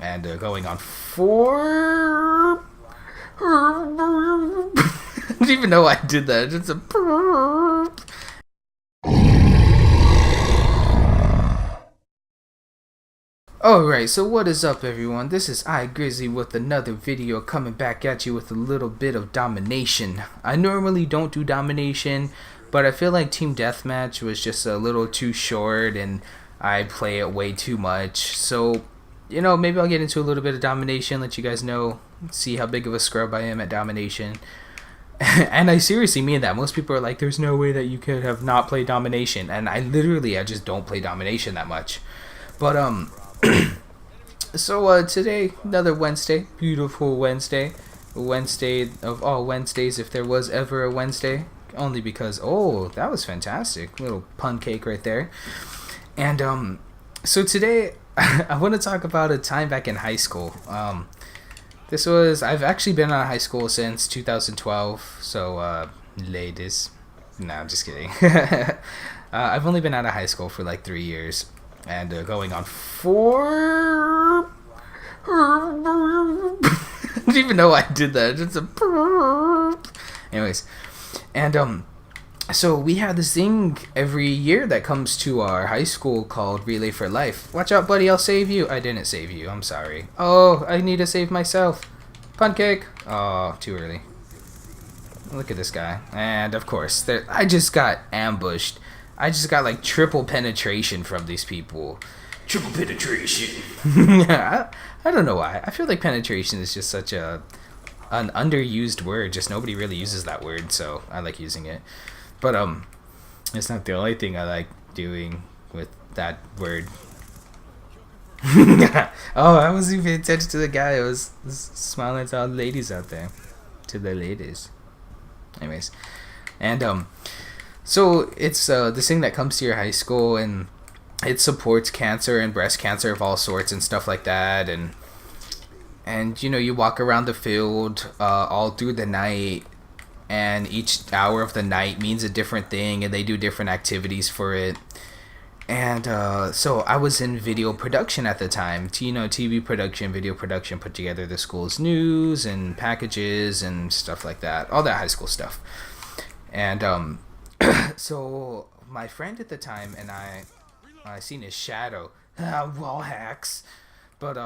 and going on four. I don't even know why I did that. It's a. Alright, so what is up everyone? This is iGryzly with another video coming back at you with a little bit of domination. I normally don't do domination, but I feel like Team Deathmatch was just a little too short and I play it way too much. So, maybe I'll get into a little bit of domination, let you guys know, see how big of a scrub I am at domination. And I seriously mean that. Most people are like, there's no way that you could have not played domination. And I just don't play domination that much. But, so today, another Wednesday, beautiful Wednesday, Wednesday of all Wednesdays, if there was ever a Wednesday, only because, oh, that was fantastic, little pun cake right there. And so today, I want to talk about a time back in high school. I've actually been out of high school since 2012, so, ladies, no, I'm just kidding. I've only been out of high school for like 3 years. And going on four. I don't even know why I did that. It's a. Anyways, and so we have this thing every year that comes to our high school called Relay for Life. Watch out, buddy! I'll save you. I didn't save you. I'm sorry. Oh, I need to save myself. Pancake. Oh, too early. Look at this guy. And of course, I just got ambushed. I just got like triple penetration from these people. Triple penetration. Yeah, I don't know why. I feel like penetration is just such an underused word. Just nobody really uses that word, so I like using it. But it's not the only thing I like doing with that word. Oh, I wasn't even paying attention to the guy. I was smiling to all the ladies out there. To the ladies. Anyways, and so it's this thing that comes to your high school, and it supports cancer and breast cancer of all sorts and stuff like that. And you walk around the field all through the night, and each hour of the night means a different thing, and they do different activities for it. And so I was in video production at the time. TV production, video production, put together the school's news and packages and stuff like that. All that high school stuff. And so my friend at the time and I seen his shadow. Wall hacks. But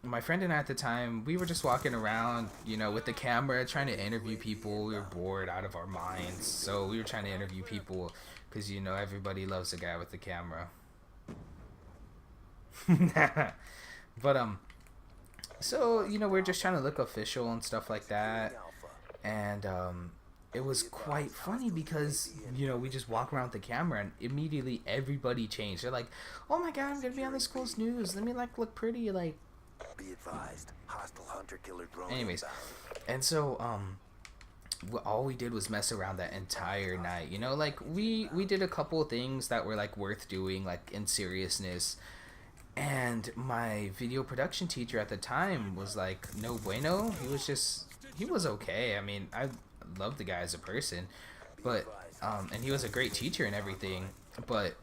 my friend and I at the time, we were just walking around, with the camera, trying to interview people. We were bored out of our minds, so we were trying to interview people because everybody loves a guy with the camera. But so we're just trying to look official and stuff like that, and it was quite funny because we just walk around with the camera and immediately everybody changed. They're like, oh my god, I'm gonna be on the school's news, let me look pretty, like, be advised, hostile hunter killer drone. Anyways, and so all we did was mess around that entire night. Like we did a couple of things that were like worth doing, like in seriousness. And my video production teacher at the time was like, no bueno. He was okay. I mean, I love the guy as a person, but and he was a great teacher and everything, but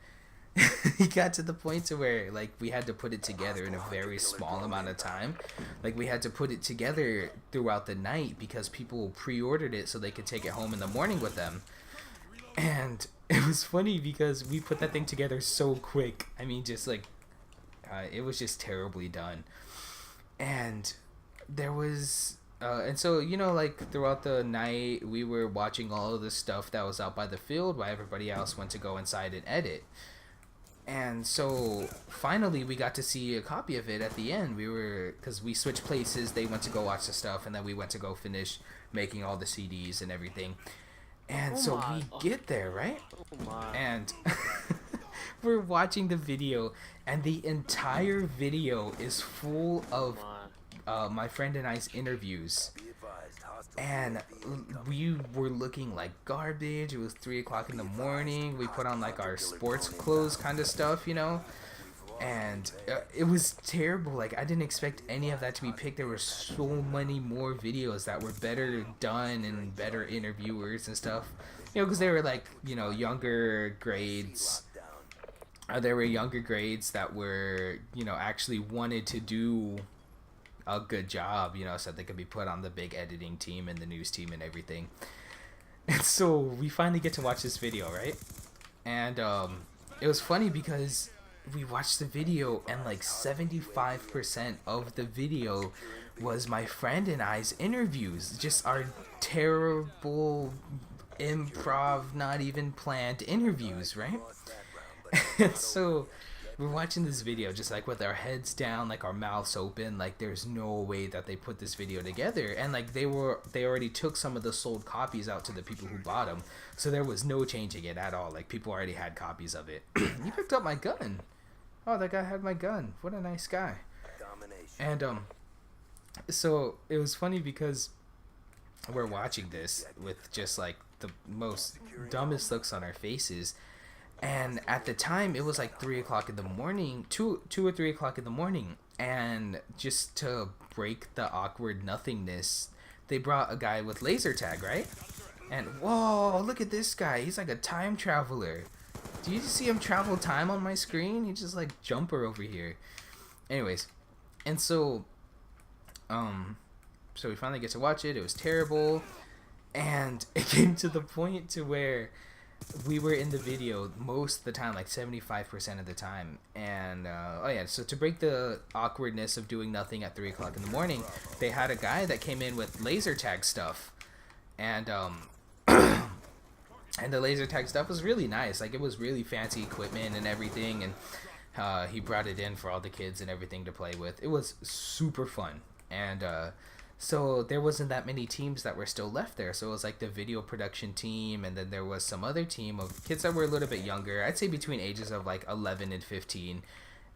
he got to the point to where like we had to put it together in a very small amount of time. Like we had to put it together throughout the night because people pre-ordered it so they could take it home in the morning with them. And it was funny because we put that thing together so quick. I mean, just like it was just terribly done. And there was and so like throughout the night we were watching all of the stuff that was out by the field while everybody else went to go inside and edit. And so finally we got to see a copy of it at the end. Because we switched places, they went to go watch the stuff and then we went to go finish making all the CDs and everything. And so we get there, right? And we're watching the video, and the entire video is full of my friend and I's interviews. And we were looking like garbage. It was 3 o'clock in the morning. We put on like our sports clothes kind of stuff, and it was terrible. Like I didn't expect any of that to be picked. There were so many more videos that were better done and better interviewers and stuff, because they were like younger grades. There were younger grades that were actually wanted to do a good job, you know, so they could be put on the big editing team and the news team and everything. And so we finally get to watch this video, right? And it was funny because we watched the video and like 75% of the video was my friend and I's interviews, just our terrible improv, not even planned interviews, right? And so we're watching this video just like with our heads down, like our mouths open, like there's no way that they put this video together. And like they already took some of the sold copies out to the people who bought them, so there was no changing it at all. Like people already had copies of it. You picked up my gun. Oh, that guy had my gun. What a nice guy. And so it was funny because we're watching this with just like the most dumbest looks on our faces. And at the time, it was like 3 o'clock in the morning, 2 or 3 o'clock in the morning. And just to break the awkward nothingness, they brought a guy with laser tag, right? And whoa, look at this guy. He's like a time traveler. Do you see him travel time on my screen? He's just like Jumper over here. Anyways, and so we finally get to watch it. It was terrible. And it came to the point to where we were in the video most of the time, like 75% of the time. And oh yeah, so to break the awkwardness of doing nothing at 3 o'clock in the morning, they had a guy that came in with laser tag stuff. And and the laser tag stuff was really nice. Like it was really fancy equipment and everything. And he brought it in for all the kids and everything to play with. It was super fun. And so there wasn't that many teams that were still left there. So it was like the video production team, and then there was some other team of kids that were a little bit younger. I'd say between ages of like 11 and 15.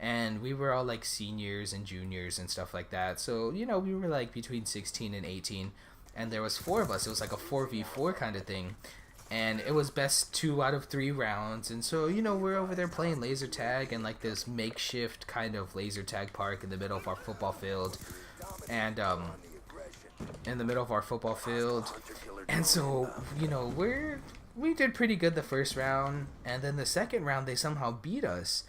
And we were all like seniors and juniors and stuff like that. So, you know, we were like between 16 and 18. And there was 4 of us. It was like a 4v4 kind of thing. And it was best 2 out of 3 rounds. And so, you know, we're over there playing laser tag in like this makeshift kind of laser tag park in the middle of our football field. And in the middle of our football field. And so, you know, we did pretty good the first round, and then the second round they somehow beat us.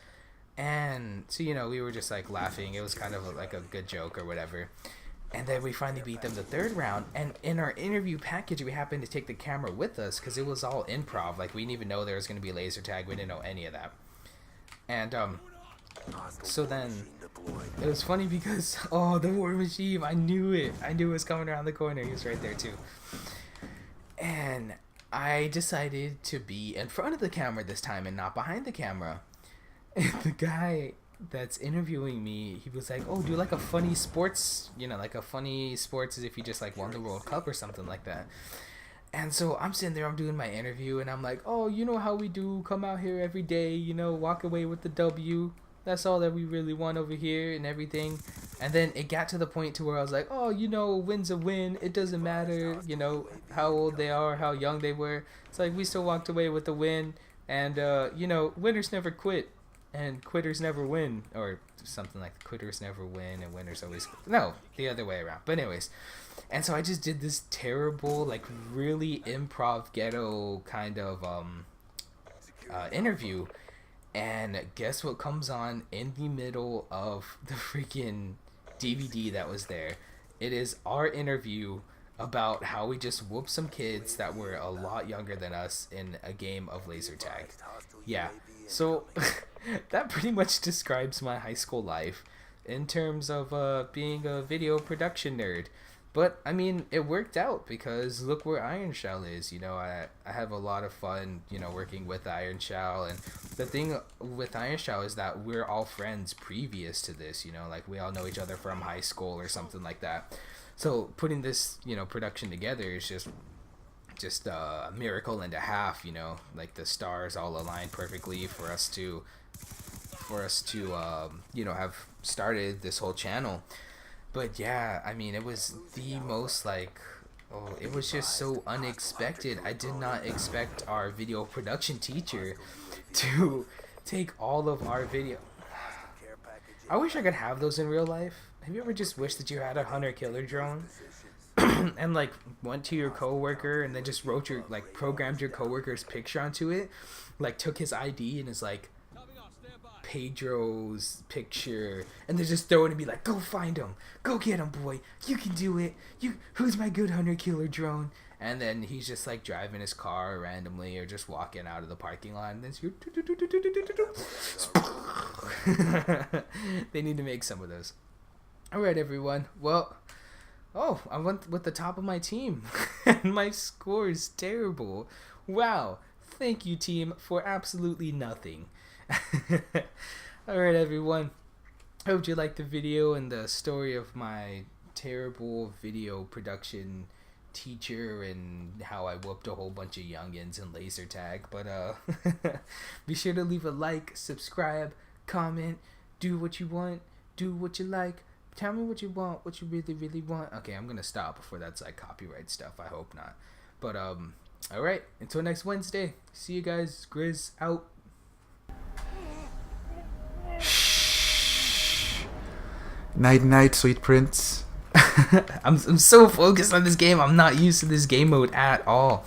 And so, you know, we were just like laughing. It was kind of like a good joke or whatever. And then we finally beat them the third round, and in our interview package we happened to take the camera with us because it was all improv. Like we didn't even know there was going to be laser tag. We didn't know any of that. And so then it was funny because, oh, the War Machine, I knew it. I knew it was coming around the corner. He was right there too. And I decided to be in front of the camera this time and not behind the camera. And the guy that's interviewing me, he was like, oh, do like a funny sports, you know, like a funny sports as if you just like won the World Cup or something like that. And so I'm sitting there, I'm doing my interview, and I'm like, oh, you know how we do, come out here every day, you know, walk away with the W. That's all that we really want over here and everything. And then it got to the point to where I was like, oh, you know, a win's a win. It doesn't matter, you know, how old they are, how young they were. It's like we still walked away with the win. And, you know, winners never quit and quitters never win. Or something like quitters never win and winners always quit. No, the other way around. But anyways. And so I just did this terrible, like really improv ghetto kind of interview. And guess what comes on in the middle of the freaking DVD that was there? It is our interview about how we just whooped some kids that were a lot younger than us in a game of laser tag. Yeah, so that pretty much describes my high school life in terms of being a video production nerd. But, I mean, it worked out because look where Iron Shell is. You know, I have a lot of fun, you know, working with Iron Shell. And the thing with Iron Shell is that we're all friends previous to this, you know. Like, we all know each other from high school or something like that. So, putting this, you know, production together is just a miracle and a half, you know. Like, the stars all aligned perfectly for us to you know, have started this whole channel. But yeah, I mean, it was the most like, oh, it was just so unexpected. I did not expect our video production teacher to take all of our video. I wish I could have those in real life. Have you ever just wished that you had a hunter-killer drone and like went to your coworker and then just wrote your, like, programmed your coworker's picture onto it, like took his ID and is like, Pedro's picture, and they're just throwing to be like, go find him, go get him, boy, you can do it, who's my good hunter killer drone? And then he's just like driving his car randomly or just walking out of the parking lot, and then they need to make some of those. All right, everyone. Well, I went with the top of my team, and my score is terrible. Wow. Thank you, team, for absolutely nothing. All right, everyone. I hope you liked the video and the story of my terrible video production teacher and how I whooped a whole bunch of youngins in laser tag. But be sure to leave a like, subscribe, comment, do what you want, do what you like. Tell me what you want, what you really, really want. Okay, I'm gonna stop before that's like copyright stuff. I hope not. But all right. Until next Wednesday. See you guys. Grizz out. Night, night, sweet prince. I'm so focused on this game. I'm not used to this game mode at all.